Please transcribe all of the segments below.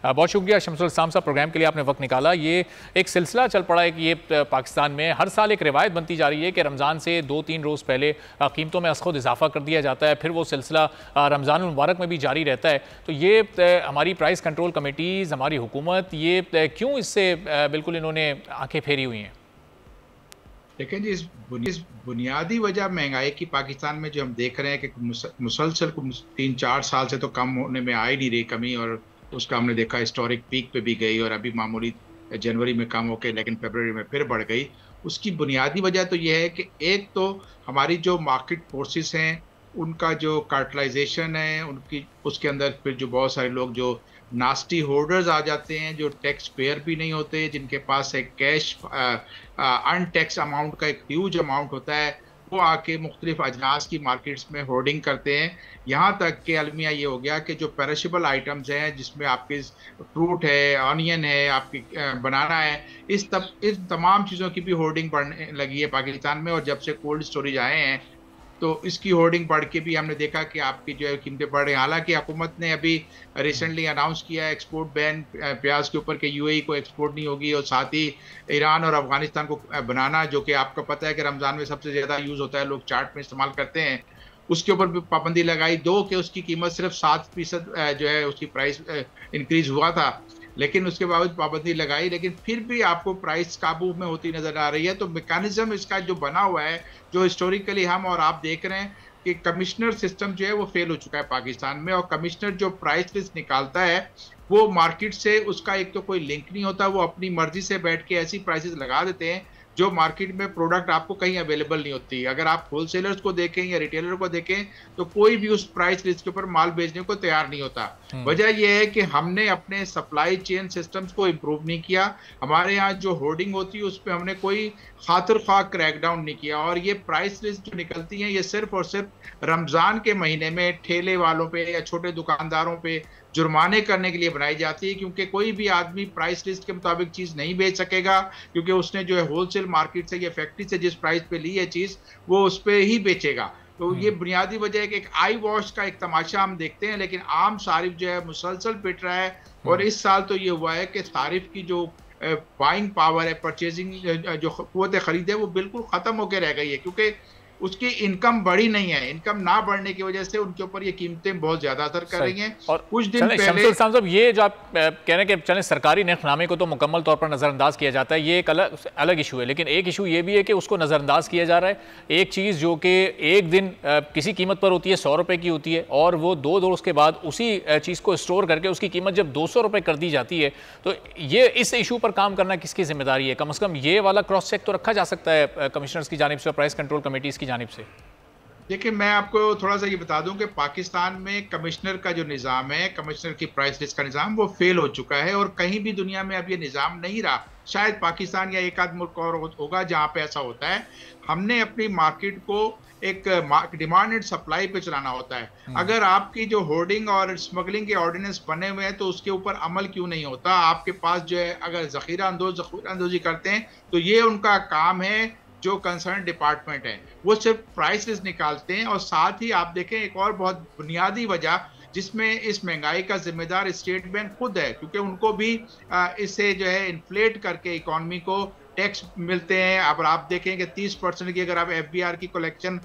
बहुत शुक्रिया शमसुल इस्लाम साहब, प्रोग्राम के लिए आपने वक्त निकाला। ये एक सिलसिला चल पड़ा है कि ये पाकिस्तान में हर साल एक रिवायत बनती जा रही है कि रमज़ान से 2-3 रोज़ पहले कीमतों में खुद इजाफा कर दिया जाता है, फिर वो सिलसिला रमज़ान मुबारक में भी जारी रहता है। तो ये हमारी प्राइस कंट्रोल कमेटीज़, हमारी हुकूमत, ये क्यों इससे बिल्कुल इन्होंने आंखें फेरी हुई हैं? लेकिन जी इस बुनियादी वजह महंगाई की पाकिस्तान में जो हम देख रहे हैं कि मुसलसल 3-4 साल से तो कम होने में आ ही नहीं रही कमी, और उसका हमने देखा हिस्टोरिक पीक पे भी गई और अभी मामूली जनवरी में कम होके लेकिन फरवरी में फिर बढ़ गई। उसकी बुनियादी वजह तो यह है कि एक तो हमारी जो मार्केट फोर्सेस हैं उनका जो कार्टलाइजेशन है उनकी, उसके अंदर फिर जो बहुत सारे लोग जो नास्टी होल्डर्स आ जाते हैं जो टैक्स पेयर भी नहीं होते, जिनके पास एक कैश अनटैक्स अमाउंट का एक ह्यूज अमाउंट होता है, वो आके मुख्तलिफ अजनास की मार्केट्स में होर्डिंग करते हैं। यहाँ तक कि अलमिया ये हो गया कि जो पेरिशेबल आइटम्स हैं जिसमें आपके फ्रूट है, ऑनियन है, आपकी बनाना है, इस तमाम चीज़ों की भी होर्डिंग बढ़ने लगी है पाकिस्तान में। और जब से कोल्ड स्टोरेज आए हैं तो इसकी होर्डिंग बढ़ के भी हमने देखा कि आपकी जो है कीमतें बढ़ रही हैं। हालांकि हुकूमत ने अभी रिसेंटली अनाउंस किया है एक्सपोर्ट बैन प्याज के ऊपर कि यूएई को एक्सपोर्ट नहीं होगी, और साथ ही ईरान और अफगानिस्तान को बनाना, जो कि आपको पता है कि रमज़ान में सबसे ज़्यादा यूज़ होता है, लोग चाट में इस्तेमाल करते हैं, उसके ऊपर भी पाबंदी लगाई। दो कि उसकी कीमत सिर्फ 7% जो है उसकी प्राइस इंक्रीज हुआ था, लेकिन उसके बावजूद पाबंदी लगाई, लेकिन फिर भी आपको प्राइस काबू में होती नजर आ रही है। तो मैकेनिज्म इसका जो बना हुआ है, जो हिस्टोरिकली हम और आप देख रहे हैं कि कमिश्नर सिस्टम जो है वो फेल हो चुका है पाकिस्तान में, और कमिश्नर जो प्राइस लिस्ट निकालता है वो मार्केट से उसका एक तो कोई लिंक नहीं होता, वो अपनी मर्जी से बैठ के ऐसी प्राइसेस लगा देते हैं जो मार्केट में प्रोडक्ट आपको कहीं अवेलेबल नहीं होती। अगर आप होलसेलर्स को देखें या रिटेलर को देखें तो कोई भी उस प्राइस लिस्ट के ऊपर माल बेचने को तैयार नहीं होता। वजह यह है कि हमने अपने सप्लाई चेन सिस्टम्स को इम्प्रूव नहीं किया। हमारे यहाँ जो होर्डिंग होती है उस पर हमने कोई खातिर ख्वाह क्रैकडाउन नहीं किया, और ये प्राइस लिस्ट जो निकलती हैं ये सिर्फ और सिर्फ रमज़ान के महीने में ठेले वालों पे या छोटे दुकानदारों पे जुर्माने करने के लिए बनाई जाती है, क्योंकि कोई भी आदमी प्राइस लिस्ट के मुताबिक चीज़ नहीं बेच सकेगा, क्योंकि उसने जो है होलसेल मार्केट से या फैक्ट्री से जिस प्राइस पे ली है चीज़ वो उस पर ही बेचेगा। तो ये बुनियादी वजह है कि एक आई वॉश का एक तमाशा हम देखते हैं, लेकिन आम सारिफ जो है मुसलसल पिट रहा है। और इस साल तो ये हुआ है कि सारिफ की जो बाइंग पावर है, परचेजिंग जो क़ुव्वत खरीद है वो बिल्कुल ख़त्म होकर रह गई है, क्योंकि उसकी इनकम बढ़ी नहीं है। इनकम ना बढ़ने की वजह से उनके ऊपर ये कीमतें बहुत ज्यादा असर कर रही हैं। और कुछ दिन पहले शमसुल इस्लाम साहब, ये जो आप कह रहे हैं कि चलें सरकारी नरखनामे को तो मुकम्मल तौर पर नज़रअंदाज किया जाता है, ये एक अलग इशू है, लेकिन एक इशू ये भी है कि उसको नज़रअंदाज किया जा रहा है। एक चीज़ जो कि एक दिन किसी कीमत पर होती है 100 रुपये की होती है, और वो 2 रोज़ के बाद उसी चीज़ को स्टोर करके उसकी कीमत जब 200 रुपये कर दी जाती है, तो ये इस इशू पर काम करना किसकी जिम्मेदारी है? कम अज़ कम ये वाला क्रॉस चेक तो रखा जा सकता है कमिश्नर्स की जानिब से और प्राइस कंट्रोल कमेटीज़ की जानिब से। देखिए, मैं आपको थोड़ा सा ये बता दूं कि पाकिस्तान में कमिश्नर का जो निज़ाम है, कमिश्नर की प्राइस लिस्ट का निज़ाम, वो फेल हो चुका है, और कहीं भी दुनिया में अब ये निज़ाम नहीं रहा। शायद पाकिस्तान या एक आध मुल्क और होगा जहां पे ऐसा होता है। हमने अपनी मार्केट को एक डिमांड एंड सप्लाई पे चलाना होता है। अगर आपकी जो होर्डिंग और स्मगलिंग के ऑर्डिनेंस बने हुए हैं तो उसके ऊपर अमल क्यों नहीं होता? आपके पास जो है अगर ज़ख़ीरा अंदोज़ी करते हैं तो ये उनका काम है, जो कंसर्न डिपार्टमेंट है वो सिर्फ प्राइस लिस्ट निकालते हैं। और साथ ही आप देखें एक और बहुत बुनियादी वजह जिसमें इस महंगाई का जिम्मेदार स्टेट बैंक खुद है, क्योंकि उनको भी इससे जो है इन्फ्लेट करके इकोनॉमी को टैक्स मिलते हैं। अब आप देखें कि 30% की अगर आप एफबीआर की कलेक्शन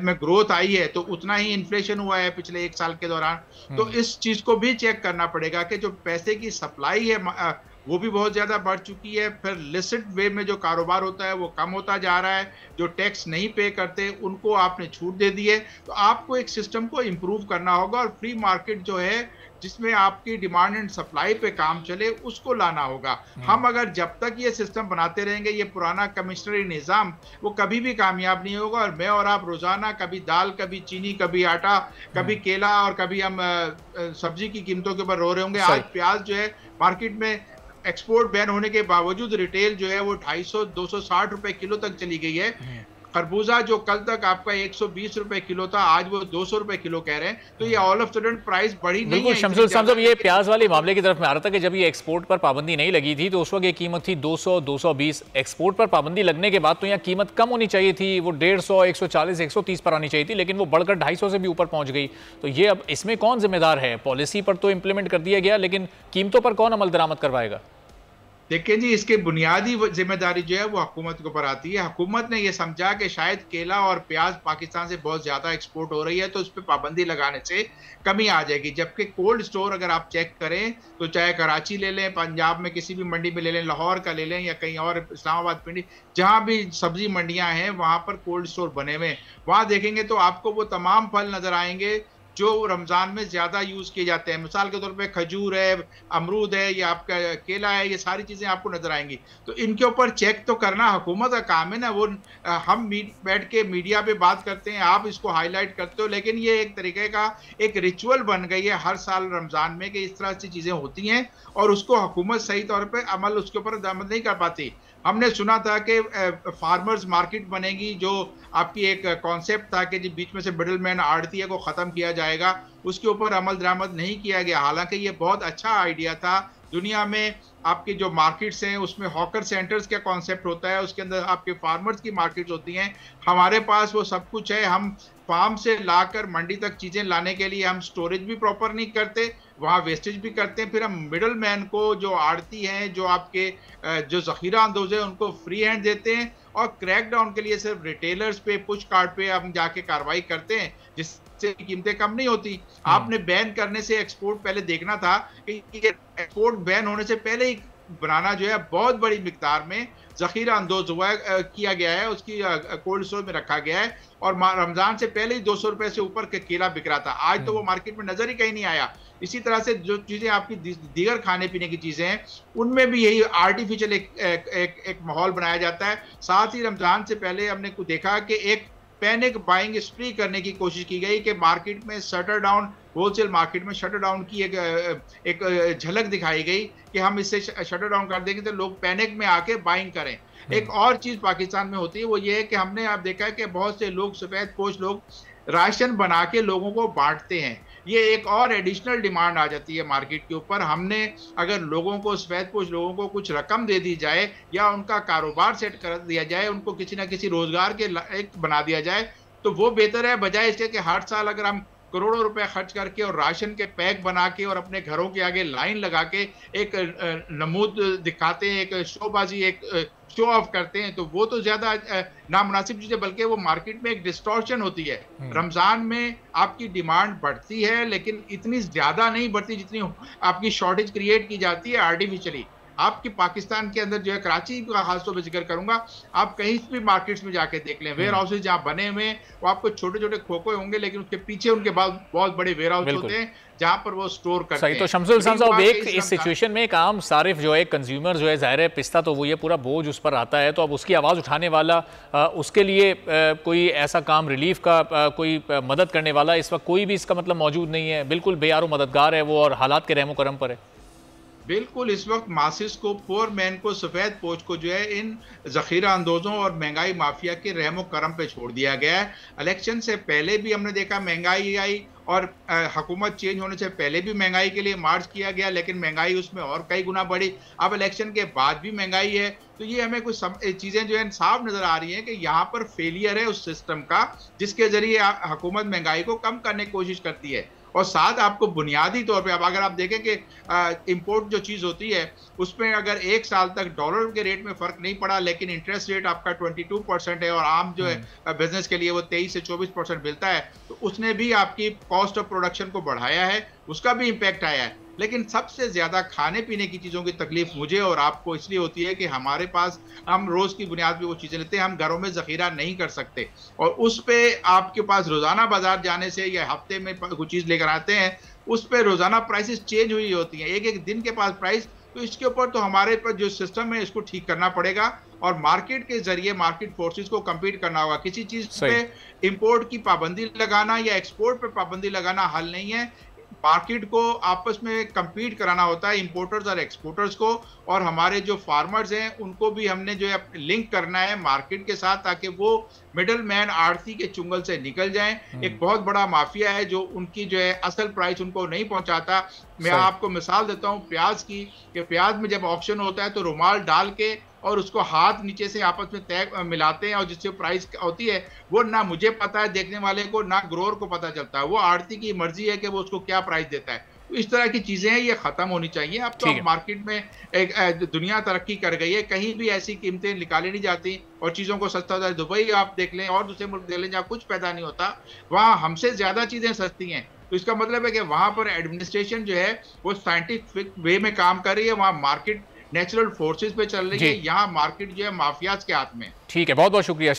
में ग्रोथ आई है तो उतना ही इन्फ्लेशन हुआ है पिछले 1 साल के दौरान। तो इस चीज को भी चेक करना पड़ेगा कि जो पैसे की सप्लाई है वो भी बहुत ज़्यादा बढ़ चुकी है। फिर लिसिट वे में जो कारोबार होता है वो कम होता जा रहा है। जो टैक्स नहीं पे करते उनको आपने छूट दे दी है। तो आपको एक सिस्टम को इम्प्रूव करना होगा, और फ्री मार्केट जो है जिसमें आपकी डिमांड एंड सप्लाई पे काम चले उसको लाना होगा। हम अगर जब तक ये सिस्टम बनाते रहेंगे, ये पुराना कमिश्नरी निज़ाम, वो कभी भी कामयाब नहीं होगा। और मैं और आप रोजाना कभी दाल, कभी चीनी, कभी आटा, कभी केला, और कभी हम सब्जी की कीमतों के ऊपर रो रहे होंगे। आज प्याज जो है मार्केट में एक्सपोर्ट बैन होने के बावजूद रिटेल जो है वो 250-260 रुपए किलो तक चली गई है। खरबूजा जो कल तक आपका 120 रुपए किलो था, आज वो 200 रुपए किलो कह रहे हैं। तो ये ऑल ऑफ सडन प्राइस बढ़ी नहीं है। बिल्कुल शमसुल साहब, ये प्याज वाले मामले की तरफ में आ रहा था कि जब ये एक्सपोर्ट पर पाबंदी नहीं लगी थी तो उस वक्त ये कीमत थी 200 220। एक्सपोर्ट पर पाबंदी लगने के बाद तो यहाँ कीमत कम होनी चाहिए थी, वो 150 140 130 पर आनी चाहिए थी, लेकिन वो बढ़कर 250 से भी ऊपर पहुंच गई। तो ये अब इसमें कौन जिम्मेदार है? पॉलिसी पर तो इंप्लीमेंट कर दिया गया, लेकिन कीमतों पर कौन अमल दरामद करवाएगा? देखिए जी, इसकी बुनियादी जिम्मेदारी जो है वो हुकूमत के ऊपर आती है। हुकूमत ने ये समझा कि शायद केला और प्याज पाकिस्तान से बहुत ज़्यादा एक्सपोर्ट हो रही है, तो उस पर पाबंदी लगाने से कमी आ जाएगी। जबकि कोल्ड स्टोर अगर आप चेक करें तो चाहे कराची ले लें, पंजाब में किसी भी मंडी में ले लें, लाहौर का ले लें या कहीं और इस्लामाबाद मंडी, जहाँ भी सब्जी मंडियाँ हैं वहाँ पर कोल्ड स्टोर बने हुए, वहाँ देखेंगे तो आपको वो तमाम फल नज़र आएंगे जो रमज़ान में ज़्यादा यूज़ किए जाते हैं। मिसाल के तौर पे खजूर है, अमरूद है या आपका केला है, ये सारी चीज़ें आपको नज़र आएंगी। तो इनके ऊपर चेक तो करना हुकूमत का काम है ना। वो हम बैठ के मीडिया पे बात करते हैं, आप इसको हाईलाइट करते हो, लेकिन ये एक तरीके का एक रिचुअल बन गई है हर साल रमज़ान में कि इस तरह से चीज़ें होती हैं और उसको हुकूमत सही तौर पर अमल उसके ऊपर अमल नहीं कर पाती। हमने सुना था कि फार्मर्स मार्केट बनेगी, जो आपकी एक कॉन्सेप्ट था कि जी बीच में से मिडल मैन आड़तिया को ख़त्म किया जाएगा, उसके ऊपर अमल दरामद नहीं किया गया। हालांकि ये बहुत अच्छा आइडिया था। दुनिया में आपके जो मार्केट्स हैं उसमें हॉकर सेंटर्स का कॉन्सेप्ट होता है, उसके अंदर आपके फार्मर्स की मार्केट्स होती हैं। हमारे पास वो सब कुछ है। हम फार्म से लाकर मंडी तक चीज़ें लाने के लिए हम स्टोरेज भी प्रॉपर नहीं करते, वहाँ वेस्टेज भी करते हैं। फिर हम मिडल मैन को, जो आड़ती हैं, जो आपके जो ज़ख़ीरा अंदोज़ है, उनको फ्री हैंड देते हैं और क्रैक डाउन के लिए सिर्फ रिटेलर्स पे, पुश कार्ड पे हम जाके कार्रवाई करते हैं, जिससे कीमतें कम नहीं होती। आपने बैन करने से एक्सपोर्ट पहले देखना था कि एक्सपोर्ट बैन होने से पहले ही बनाना जो है बहुत बड़ी मिकदार में ज़ख़ीरा अंदोज हुआ है, किया गया है, उसकी कोल्ड स्टोर में रखा गया है और रमज़ान से पहले ही 200 रुपए से ऊपर के केला बिक रहा था। आज तो वो मार्केट में नज़र ही कहीं नहीं आया। इसी तरह से जो चीज़ें आपकी दीगर खाने पीने की चीज़ें हैं उनमें भी यही आर्टिफिशियल एक माहौल बनाया जाता है। साथ ही रमज़ान से पहले हमने देखा कि एक पैनिक बाइंग स्प्री करने की कोशिश की गई कि मार्केट में शटर डाउन, होलसेल मार्केट में शटर डाउन की एक झलक दिखाई गई कि हम इससे शटर डाउन कर देंगे तो लोग पैनिक में आके बाइंग करें। एक और चीज़ पाकिस्तान में होती है, वो ये है कि हमने आप देखा है कि बहुत से लोग, सफ़ेद पोश लोग, राशन बना के लोगों को बांटते हैं। ये एक और एडिशनल डिमांड आ जाती है मार्केट के ऊपर। हमने अगर लोगों को, सफ़ेद पोश लोगों को कुछ रकम दे दी जाए या उनका कारोबार सेट कर दिया जाए, उनको किसी न किसी रोजगार के एक बना दिया जाए, तो वो बेहतर है, बजाय इसके कि हर साल अगर हम करोड़ों रुपए खर्च करके और राशन के पैक बना के और अपने घरों के आगे लाइन लगा के एक नमूद दिखाते हैं, एक शोबाजी, एक शो ऑफ करते हैं, तो वो तो ज्यादा नामुनासिब चीज है, बल्कि वो मार्केट में एक डिस्टॉर्शन होती है। रमजान में आपकी डिमांड बढ़ती है लेकिन इतनी ज्यादा नहीं बढ़ती जितनी आपकी शॉर्टेज क्रिएट की जाती है आर्टिफिशियली। आपकी पाकिस्तान के अंदर जो है, कराची का खासतौर पर जिक्र करूंगा, आप कहीं भी मार्केट्स में जाके देख लें, वेयर हाउसेज जहाँ बने हुए वो आपको छोटे छोटे खोखे होंगे, लेकिन उसके पीछे उनके बाद बहुत बड़े वेयर हाउस होते हैं जहाँ पर वो स्टोर करते हैं। सही। तो शमसुल साहब, एक इस सिचुएशन में एक आम सारिफ जो है, कंज्यूमर जो है, ज़ाहिर है पिस्ता तो वो ये पूरा बोझ उस पर आता है, तो अब उसकी आवाज़ उठाने वाला, उसके लिए कोई ऐसा काम, रिलीफ का कोई मदद करने वाला इस वक्त कोई भी इसका मतलब मौजूद नहीं है, बिल्कुल बेयारो मददगार है वो और हालात के रहमो करम पर है। बिल्कुल इस वक्त मासिस को, पोर मैन को, सफ़ेद पोच को जो है इन ज़ख़ीरा अंदोज़ों और महंगाई माफिया के रहमो करम पे छोड़ दिया गया है। इलेक्शन से पहले भी हमने देखा महंगाई आई और हुकूमत चेंज होने से पहले भी महंगाई के लिए मार्च किया गया, लेकिन महंगाई उसमें और कई गुना बढ़ी। अब इलेक्शन के बाद भी महंगाई है, तो ये हमें कुछ चीज़ें जो है साफ नज़र आ रही हैं कि यहाँ पर फेलियर है उस सिस्टम का जिसके ज़रिए हुकूमत महंगाई को कम करने की कोशिश करती है। और साथ आपको बुनियादी तौर पे, अब अगर आप देखें कि इंपोर्ट जो चीज़ होती है उसमें अगर एक साल तक डॉलर के रेट में फ़र्क नहीं पड़ा, लेकिन इंटरेस्ट रेट आपका 22% है और आम जो है बिजनेस के लिए वो 23 से 24% मिलता है, तो उसने भी आपकी कॉस्ट ऑफ प्रोडक्शन को बढ़ाया है, उसका भी इम्पैक्ट आया है। लेकिन सबसे ज़्यादा खाने पीने की चीज़ों की तकलीफ मुझे और आपको इसलिए होती है कि हमारे पास, हम रोज़ की बुनियाद पे वो चीज़ें लेते हैं, हम घरों में ज़ख़ीरा नहीं कर सकते और उस पे आपके पास रोज़ाना बाजार जाने से या हफ्ते में कुछ चीज़ लेकर आते हैं, उस पे रोज़ाना प्राइसेस चेंज हुई होती हैं, एक एक दिन के पास प्राइस। तो इसके ऊपर तो हमारे पास जो सिस्टम है इसको ठीक करना पड़ेगा और मार्केट के जरिए मार्केट फोर्सेस को कम्पीट करना होगा। किसी चीज़ पे इंपोर्ट की पाबंदी लगाना या एक्सपोर्ट पे पाबंदी लगाना हल नहीं है। मार्केट को आपस में compete कराना होता है, इंपोर्टर्स और एक्सपोर्टर्स को, और हमारे जो फार्मर्स हैं उनको भी हमने जो है लिंक करना है मार्केट के साथ, ताकि वो मिडल मैन आड़ती के चुंगल से निकल जाएं। एक बहुत बड़ा माफिया है जो उनकी जो है असल प्राइस उनको नहीं पहुंचाता। मैं आपको मिसाल देता हूं प्याज की, कि प्याज में जब ऑक्शन होता है तो रुमाल डाल के और उसको हाथ नीचे से आपस में तय मिलाते हैं, और जिससे प्राइस होती है वो ना मुझे पता है देखने वाले को, ना ग्रोअर को पता चलता है। वो आड़ती की मर्जी है कि वो उसको क्या प्राइस देता है। तो इस तरह की चीजें हैं, ये खत्म होनी चाहिए। अब तो मार्केट में एक दुनिया तरक्की कर गई है, कहीं भी ऐसी कीमतें निकाली नहीं जाती और चीजों को सस्ता होता है। दुबई आप देख लें और दूसरे मुल्क देख लें जहाँ कुछ पैदा नहीं होता, वहां हमसे ज्यादा चीजें सस्ती हैं। तो इसका मतलब है कि वहां पर एडमिनिस्ट्रेशन जो है वो साइंटिफिक वे में काम कर रही है, वहां मार्केट नेचुरल फोर्सेस पे चल रही है, यहाँ मार्केट जो है माफियाज के हाथ में। ठीक है, बहुत बहुत शुक्रिया।